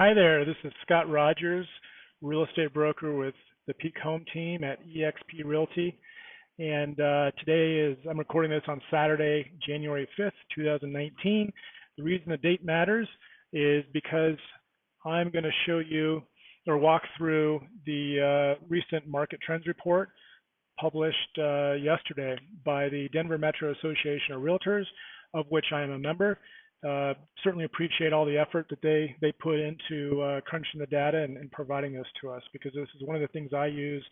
Hi there, this is Scott Rogers, real estate broker with the Peak Home team at eXp Realty. And today I'm recording this on Saturday, January 5th, 2019. The reason the date matters is because I'm going to show you or walk through the recent market trends report published yesterday by the Denver Metro Association of Realtors, of which I am a member. Certainly appreciate all the effort that they put into crunching the data and providing this to us, because this is one of the things I use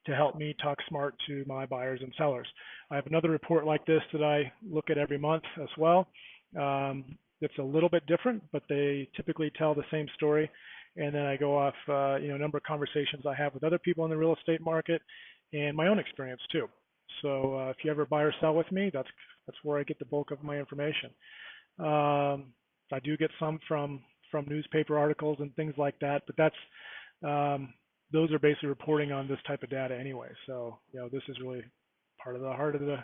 to help me talk smart to my buyers and sellers. I have another report like this that I look at every month as well. It's a little bit different, but they typically tell the same story. And then I go off a number of conversations I have with other people in the real estate market and my own experience too. So if you ever buy or sell with me, that's where I get the bulk of my information. I do get some from newspaper articles and things like that, but those are basically reporting on this type of data anyway. So this is really part of the heart of the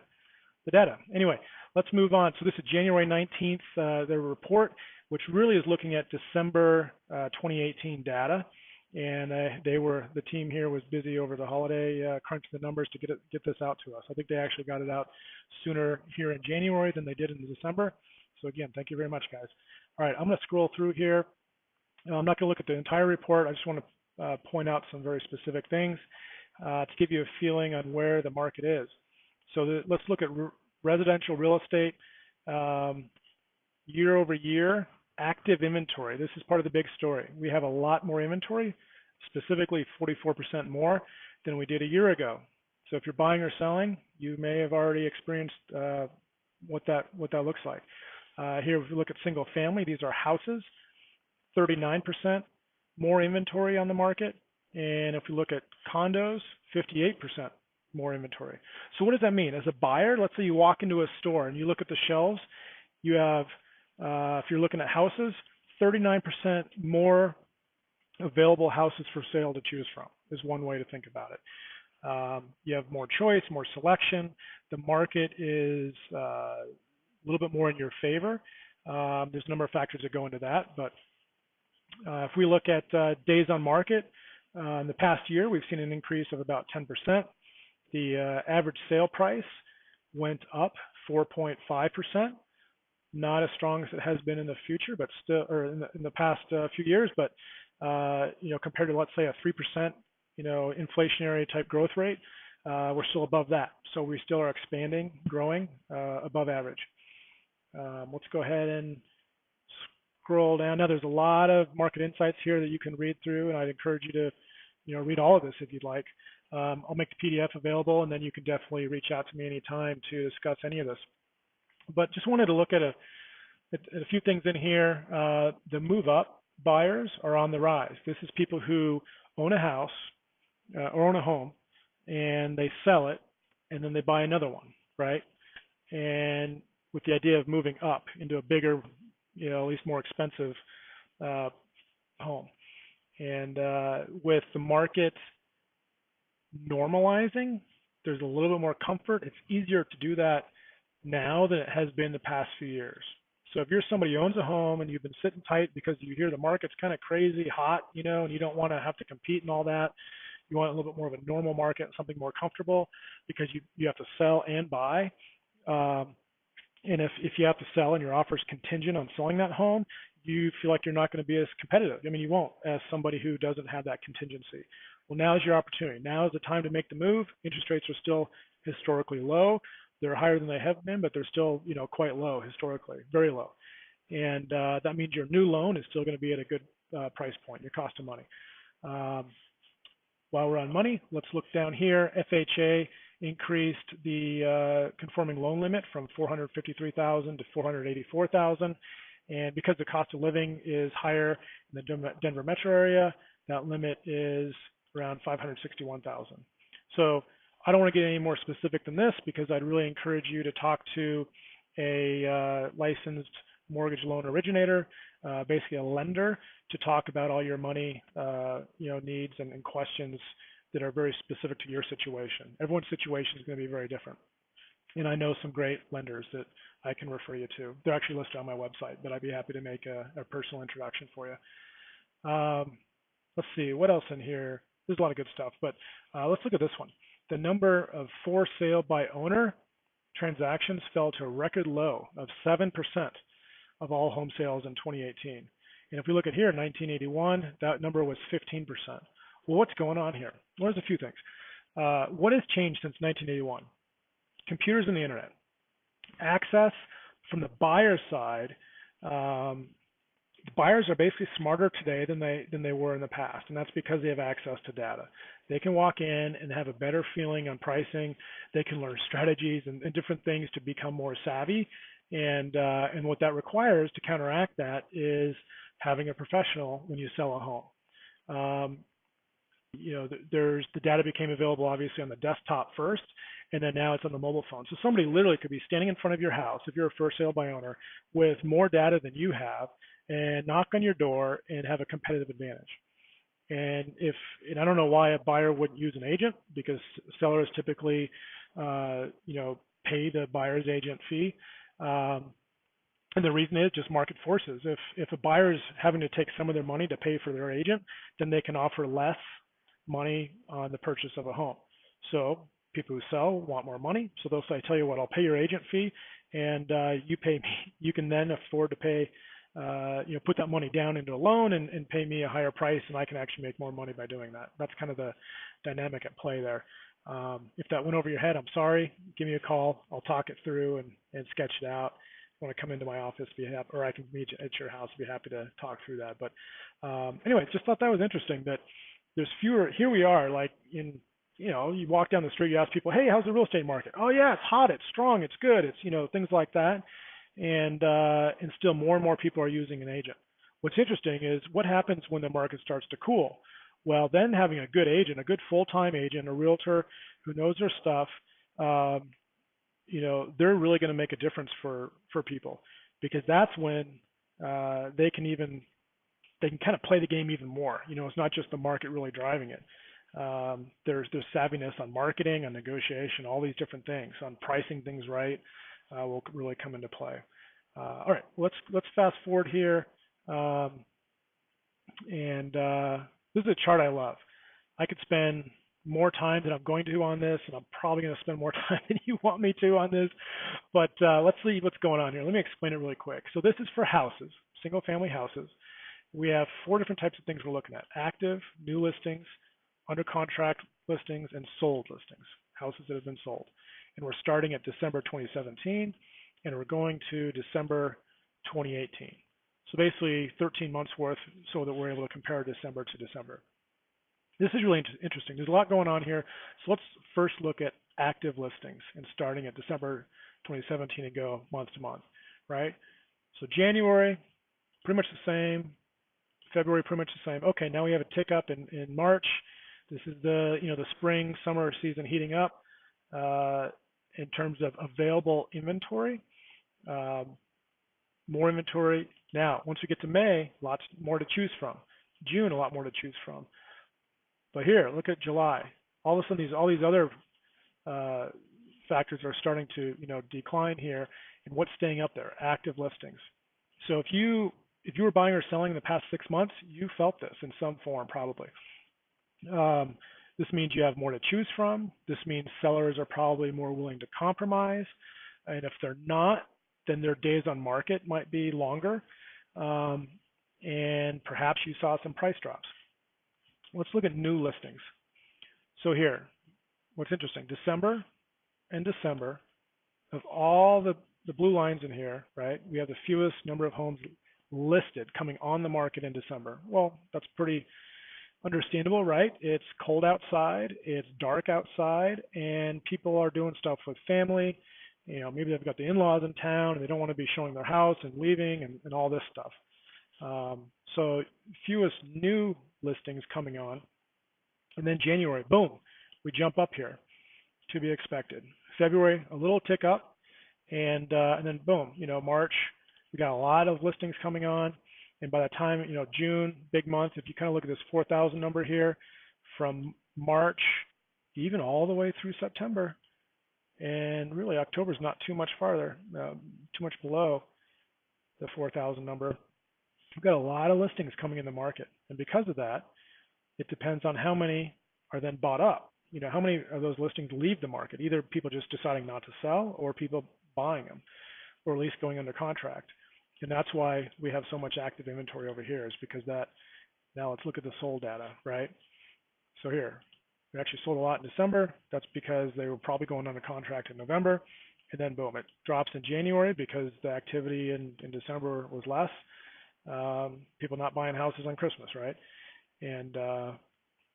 data. Anyway, let's move on. So this is January 19th, their report, which really is looking at December 2018 data. And the team here was busy over the holiday crunching the numbers to get this out to us. I think they actually got it out sooner here in January than they did in December. So again, thank you very much, guys. All right, I'm going to scroll through here. I'm not going to look at the entire report. I just want to point out some very specific things to give you a feeling on where the market is. So let's look at residential real estate year over year, active inventory. This is part of the big story. We have a lot more inventory, specifically 44% more than we did a year ago. So if you're buying or selling, you may have already experienced what that looks like. Here, if you look at single family, these are houses, 39% more inventory on the market. And if we look at condos, 58% more inventory. So what does that mean? As a buyer, let's say you walk into a store and you look at the shelves, you have, if you're looking at houses, 39% more available houses for sale to choose from is one way to think about it. You have more choice, more selection. The market is a little bit more in your favor. There's a number of factors that go into that, but if we look at days on market, in the past year, we've seen an increase of about 10%. The average sale price went up 4.5%, not as strong as it has been in the future, but still, or in the past few years, but compared to, let's say, a 3%, inflationary type growth rate, we're still above that. So we still are expanding, growing above average. Let's go ahead and scroll down. Now there's a lot of market insights here that you can read through, and I'd encourage you to read all of this if you'd like. I'll make the PDF available, and then you can definitely reach out to me anytime to discuss any of this. But just wanted to look at a few things in here. The move up buyers are on the rise. This is people who own a house or own a home, and they sell it, and then they buy another one, right? And with the idea of moving up into a bigger, at least more expensive home. And with the market normalizing, there's a little bit more comfort. It's easier to do that now than it has been the past few years. So if you're somebody who owns a home and you've been sitting tight because you hear the market's kind of crazy hot, and you don't want to have to compete and all that, you want a little bit more of a normal market, something more comfortable, because you have to sell and buy. And if you have to sell and your offer is contingent on selling that home, you feel like you're not going to be as competitive. I mean, you won't, as somebody who doesn't have that contingency. Well, now is your opportunity. Now is the time to make the move. Interest rates are still historically low. They're higher than they have been, but they're still, quite low historically, very low. And that means your new loan is still going to be at a good price point, your cost of money. While we're on money, let's look down here. FHA increased the conforming loan limit from $453,000 to $484,000. And because the cost of living is higher in the Denver metro area, that limit is around $561,000. So I don't want to get any more specific than this, because I'd really encourage you to talk to a licensed mortgage loan originator, basically a lender, to talk about all your money needs and questions that are very specific to your situation. Everyone's situation is going to be very different. And I know some great lenders that I can refer you to. They're actually listed on my website, but I'd be happy to make a personal introduction for you. Um, let's see what else in here. There's a lot of good stuff, but let's look at this one. The number of for sale by owner transactions fell to a record low of 7% of all home sales in 2018. And if we look at here, 1981, that number was 15%. Well, what's going on here? Well, there's a few things. What has changed since 1981? Computers and the internet. Access from the buyer side. Buyers are basically smarter today than they were in the past, and that's because they have access to data. They can walk in and have a better feeling on pricing. They can learn strategies and different things to become more savvy. And what that requires to counteract that is having a professional when you sell a home. Um, there's the data became available obviously on the desktop first, and then now it's on the mobile phone. So somebody literally could be standing in front of your house if you're a for sale by owner with more data than you have, and knock on your door and have a competitive advantage. And I don't know why a buyer wouldn't use an agent, because sellers typically, pay the buyer's agent fee. Um, and the reason is just market forces. If a buyer is having to take some of their money to pay for their agent, then they can offer less money on the purchase of a home. So people who sell want more money, so they'll say, "Tell you what, I'll pay your agent fee, and you pay me." You can then afford to pay, put that money down into a loan and pay me a higher price, and I can actually make more money by doing that. That's kind of the dynamic at play there. If that went over your head, I'm sorry. Give me a call. I'll talk it through and sketch it out. If you want to come into my office, or I can meet you at your house. Be happy to talk through that. But anyway, just thought that was interesting that there's fewer. Here we are, like you walk down the street, you ask people, "Hey, how's the real estate market?" "Oh yeah, it's hot, it's strong, it's good," it's things like that, and still more and more people are using an agent. What's interesting is what happens when the market starts to cool. Well, then having a good agent, a good full-time agent, a realtor who knows their stuff, um, they're really going to make a difference for people, because that's when they can kind of play the game even more. It's not just the market really driving it. There's savviness on marketing, on negotiation, all these different things, on pricing things right, will really come into play. All right, let's fast forward here, and this is a chart I love. I could spend more time than I'm going to on this, and I'm probably going to spend more time than you want me to on this, but let's see what's going on here. Let me explain it really quick. So this is for houses, single-family houses. We have 4 different types of things we're looking at: active, new listings, under contract listings, and sold listings, houses that have been sold. And we're starting at December 2017, and we're going to December 2018. So basically 13 months worth, so that we're able to compare December to December. This is really interesting. There's a lot going on here. So let's first look at active listings, and starting at December 2017 and go month to month, right? So January, pretty much the same. February, pretty much the same. Okay, now we have a tick up in March. This is the spring summer season heating up in terms of available inventory. More inventory. Now, once we get to May, lots more to choose from. June, a lot more to choose from. But here, look at July. All of a sudden, all these other factors are starting to decline here. And what's staying up there? Active listings. So if you were buying or selling in the past 6 months, you felt this in some form probably. This means you have more to choose from. This means sellers are probably more willing to compromise. And if they're not, then their days on market might be longer. And perhaps you saw some price drops. Let's look at new listings. So here, what's interesting, December and December, of all the blue lines in here, right, we have the fewest number of homes listed coming on the market in December. Well, that's pretty understandable, right? It's cold outside, it's dark outside, and people are doing stuff with family. Maybe they've got the in-laws in town and they don't want to be showing their house and leaving and all this stuff. So fewest new listings coming on. And then January, boom, we jump up here, to be expected. February, a little tick up, and then boom, March, we got a lot of listings coming on. And by the time, June, big month, if you kind of look at this 4,000 number here, from March even all the way through September, and really October is not too much farther, too much below the 4,000 number. we've got a lot of listings coming in the market, and because of that, it depends on how many are then bought up. How many of those listings leave the market? Either people just deciding not to sell, or people buying them, or at least going under contract. And that's why we have so much active inventory over here, is because that. Now let's look at the sold data, right? So here, we actually sold a lot in December. That's because they were probably going under contract in November. And then boom, it drops in January because the activity in December was less. People not buying houses on Christmas, right? And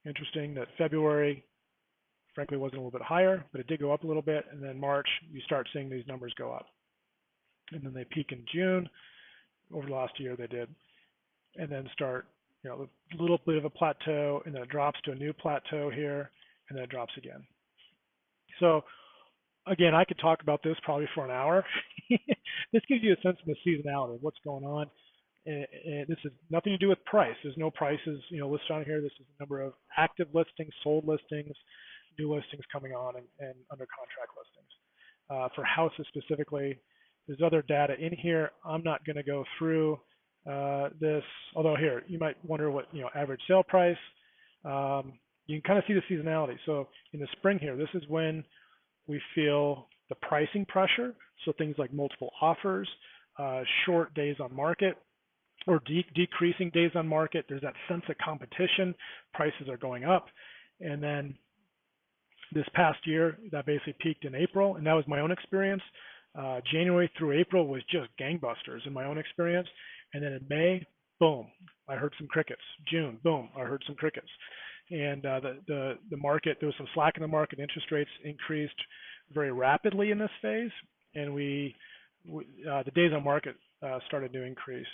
interesting that February, frankly, wasn't a little bit higher, but it did go up a little bit. And then March, you start seeing these numbers go up. And then they peak in June. Over the last year, they did. And then start, a little bit of a plateau, and then it drops to a new plateau here, and then it drops again. So again, I could talk about this probably for an hour. This gives you a sense of the seasonality of what's going on. And this has nothing to do with price. There's no prices, listed on here. This is the number of active listings, sold listings, new listings coming on, and under contract listings. For houses specifically, there's other data in here. I'm not going to go through this, although here you might wonder what average sale price. You can kind of see the seasonality. So in the spring here, this is when we feel the pricing pressure. So things like multiple offers, short days on market, or decreasing days on market. There's that sense of competition. Prices are going up. And then this past year, that basically peaked in April, and that was my own experience. January through April was just gangbusters in my own experience. And then in May, boom, I heard some crickets. June, boom, I heard some crickets. And the market, there was some slack in the market. Interest rates increased very rapidly in this phase, and the days on market started to increase,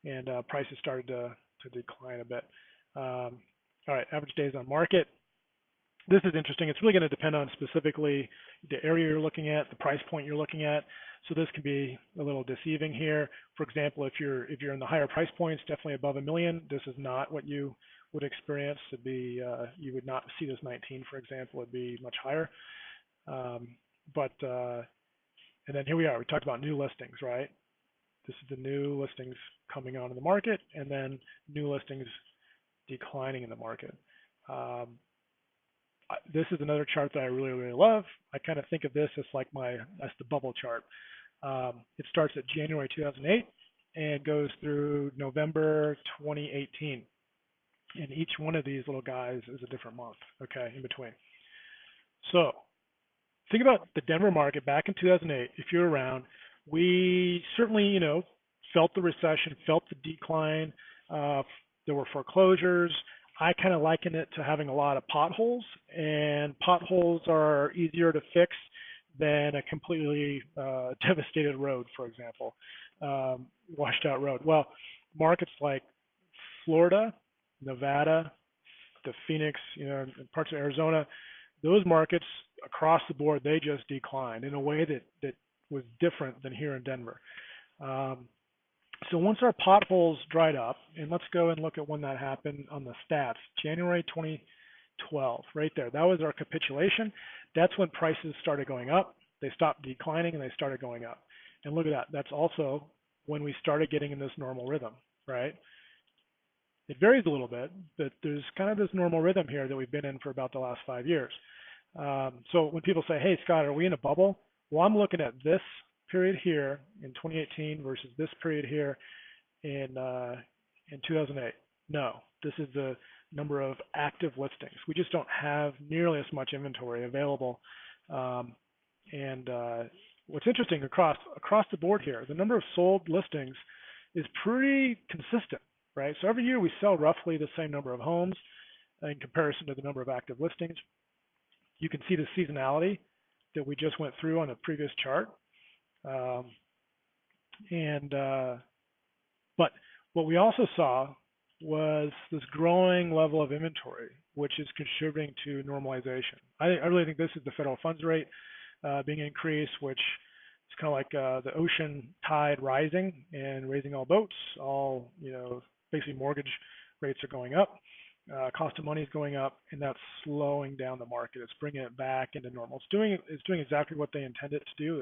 and prices started to decline a bit. All right, average days on market. This is interesting. It's really going to depend on specifically the area you're looking at, the price point you're looking at. So this can be a little deceiving here. For example, if you're in the higher price points, definitely above $1 million, this is not what you would experience. It'd be you would not see this 19, for example. It'd be much higher. And then here we are. We talked about new listings, right? This is the new listings coming onto the market, and then new listings declining in the market. This is another chart that I really, really love. I kind of think of this as like that's the bubble chart. It starts at January 2008 and goes through November 2018. And each one of these little guys is a different month, okay, in between. So think about the Denver market back in 2008. If you're around, we certainly, felt the recession, felt the decline. There were foreclosures. I kind of liken it to having a lot of potholes, and potholes are easier to fix than a completely devastated road, for example, washed out road. Well, markets like Florida, Nevada, the Phoenix, and parts of Arizona, those markets across the board, they just declined in a way that was different than here in Denver. So once our potholes dried up, and let's go and look at when that happened on the stats, January 2012, right there. That was our capitulation. That's when prices started going up. They stopped declining and they started going up. And look at that. That's also when we started getting in this normal rhythm, right? It varies a little bit, but there's kind of this normal rhythm here that we've been in for about the last 5 years. So when people say, hey, Scott, are we in a bubble? Well, I'm looking at this period here in 2018 versus this period here in 2008. No, this is the number of active listings. We just don't have nearly as much inventory available. And what's interesting across the board here, the number of sold listings is pretty consistent, right? So every year we sell roughly the same number of homes in comparison to the number of active listings. You can see the seasonality that we just went through on the previous chart. But what we also saw was this growing level of inventory, which is contributing to normalization. I really think this is the federal funds rate being increased, which is kind of like the ocean tide rising and raising all boats. Basically mortgage rates are going up. Cost of money is going up, and that's slowing down the market. It's bringing it back into normal. It's doing exactly what they intended to do.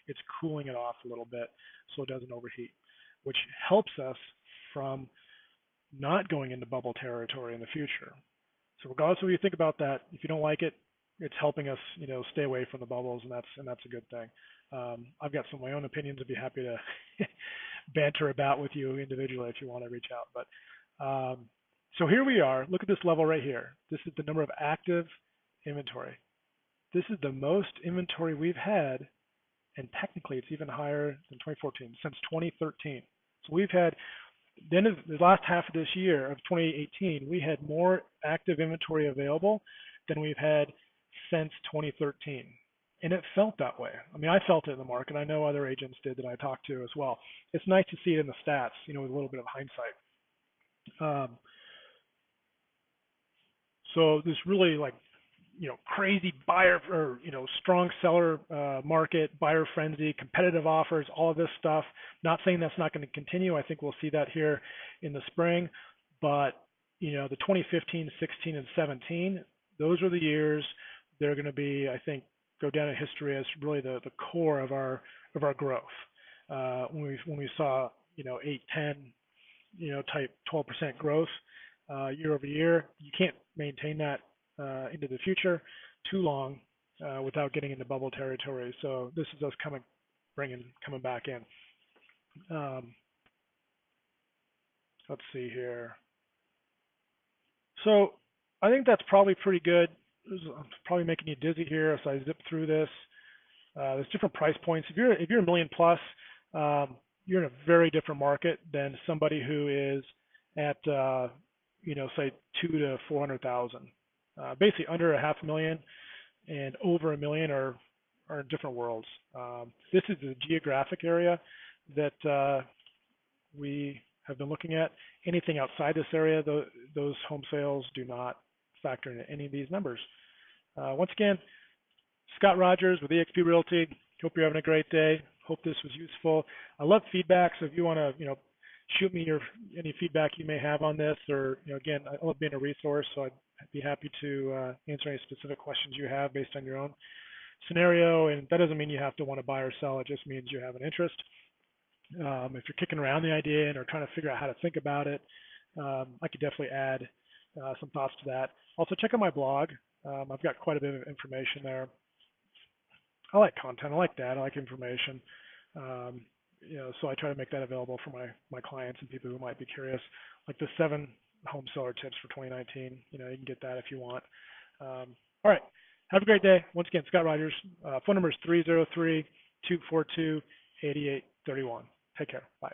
It's cooling it off a little bit so it doesn't overheat. which helps us from not going into bubble territory in the future. So regardless of what you think about that, if you don't like it, it's helping us, stay away from the bubbles, and that's a good thing. I've got some of my own opinions. I'd be happy to banter about with you individually if you want to reach out. But so here we are. Look at this level right here. This is the number of active inventory. This is the most inventory we've had, and technically it's even higher than 2014, since 2013. So we've had, then the last half of this year of 2018, we had more active inventory available than we've had since 2013. And it felt that way. I mean, I felt it in the market. I know other agents did that I talked to as well. It's nice to see it in the stats, with a little bit of hindsight. So this really crazy buyer or, strong seller market, buyer frenzy, competitive offers, all of this stuff. Not saying that's not going to continue. I think we'll see that here in the spring. But, the 2015, 16, and 17, those are the years they're going to be, I think, go down in history as really the core of our growth. When we saw 8, 10, type 12% growth year over year, you can't maintain that into the future too long without getting into bubble territory. So this is us coming back in. Let's see here. So I think that's probably pretty good. I'm probably making you dizzy here as I zip through this. There's different price points. If you're $1 million plus, you're in a very different market than somebody who is at say 200,000 to 400,000. Basically under $500,000 and over $1 million are different worlds. This is the geographic area that we have been looking at. Anything outside this area, those home sales do not factor into any of these numbers. Once again, Scott Rogers with eXp Realty. Hope you're having a great day. Hope this was useful. I love feedback, so if you want to, shoot me any feedback you may have on this, or again, I love being a resource, so I'd be happy to answer any specific questions you have based on your own scenario. And that doesn't mean you have to want to buy or sell. It just means you have an interest. If you're kicking around the idea and are trying to figure out how to think about it, I could definitely add some thoughts to that. Also, check out my blog. I've got quite a bit of information there. I like content. I like data. I like information. So I try to make that available for my clients and people who might be curious, like the 7 home seller tips for 2019. You can get that if you want. All right. Have a great day. Once again, Scott Rogers. Phone number is 303-242-8831. Take care. Bye.